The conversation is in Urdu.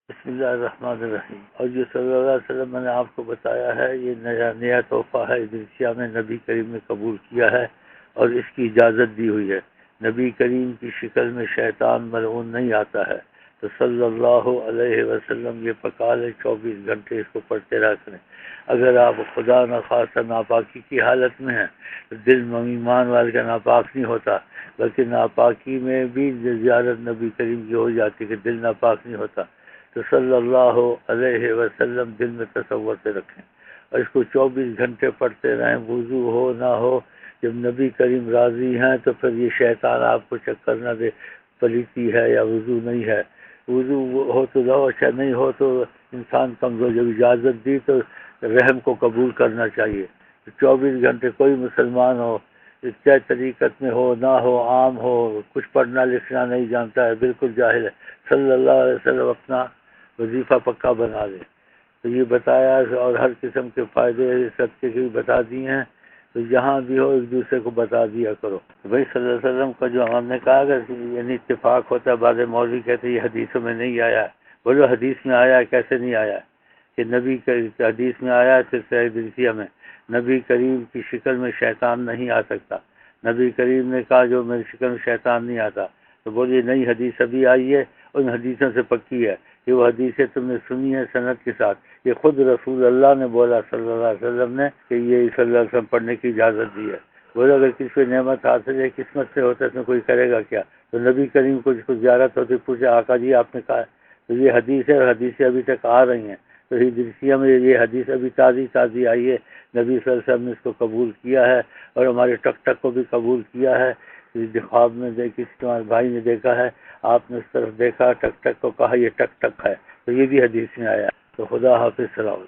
بسم اللہ الرحمن الرحیم۔ اور جو صلی اللہ علیہ وسلم میں نے آپ کو بتایا ہے، یہ نیا تحفہ ہے، ادریسیہ میں نبی کریم نے قبول کیا ہے اور اس کی اجازت دی ہوئی ہے۔ نبی کریم کی شکل میں شیطان ملعون نہیں آتا ہے، تو صلی اللہ علیہ وسلم یہ پکا لے 24 گھنٹے اس کو پڑھتے رہا کریں۔ اگر آپ خدا نخواستہ ناپاکی کی حالت میں ہیں تو دل ایمان والے کا ناپاک نہیں ہوتا، بلکہ ناپاکی میں بھی زیارت نبی کریم کی ہو جاتی کہ دل ناپاک نہیں ہوتا۔ تو صلی اللہ علیہ وسلم دل میں تصور سے رکھیں اور اس کو 24 گھنٹے پڑھتے رہیں، وضو ہو نہ ہو۔ جب نبی کریم راضی ہیں تو پھر یہ شیطان آپ کو چکر نہ دے پلیتی ہے یا وضو نہیں ہے۔ وضو ہو تو لو، اچھا نہیں ہو تو انسان کمزور، جب اجازت دی تو رحم کو قبول کرنا چاہیے۔ 24 گھنٹے کوئی مسلمان ہو، کیا طریقت میں ہو نہ ہو، عام ہو، کچھ پڑھنا لکھنا نہیں جانتا ہے، بالکل جاہل ہے، صلی اللہ علیہ وسلم اپنا وظیفہ پکا بنا لے۔ تو یہ بتایا اور ہر قسم کے فائدے صدقے کے بھی بتا دیے ہیں، تو جہاں بھی ہو ایک دوسرے کو بتا دیا کرو۔ بھائی صلی اللہ علیہ وسلم کا جو ہم نے کہا کہ یعنی اتفاق ہوتا ہے، بعض مولوی کہتے ہیں یہ حدیثوں میں نہیں آیا ہے۔ بولو حدیث میں آیا ہے، کیسے نہیں آیا ہے؟ کہ نبی حدیث میں آیا ہے، پھر صحیح ادریسیہ میں نبی کریم کی شکل میں شیطان نہیں آ سکتا۔ نبی کریم نے کہا جو میری شکل میں شیطان نہیں آتا، تو بولیے نئی حدیث ابھی آئی ہے، ان حدیثوں سے پکی ہے کہ وہ حدیثیں تم نے سنی ہے سند کے ساتھ، یہ خود رسول اللہ نے بولا صلی اللہ علیہ وسلم نے کہ یہ صلی اللہ علیہ وسلم پڑھنے کی اجازت دی ہے۔ بولو اگر کسی کو نعمت حاصل ہے، قسمت سے ہوتا ہے، اس میں کوئی کرے گا کیا؟ تو نبی کریم کو جس کو زیارت ہوتی پوچھے آقا جی آپ نے کہا ہے، تو یہ حدیث ہے اور حدیثیں ابھی تک آ رہی ہیں۔ تو ادریسیہ میں یہ حدیث ابھی تازی آئی ہے، نبی صلی اللہ علیہ وسلم نے اس کو قبول کیا ہے اور ہمارے ٹک ٹک کو بھی قبول کیا ہے۔ خواب میں کسی تمہارے بھائی نے دیکھا ہے، آپ نے اس طرف دیکھا ٹک ٹک کو، کہا یہ ٹک ٹک ہے، تو یہ بھی حدیث میں آیا۔ تو خدا حافظ، سلام۔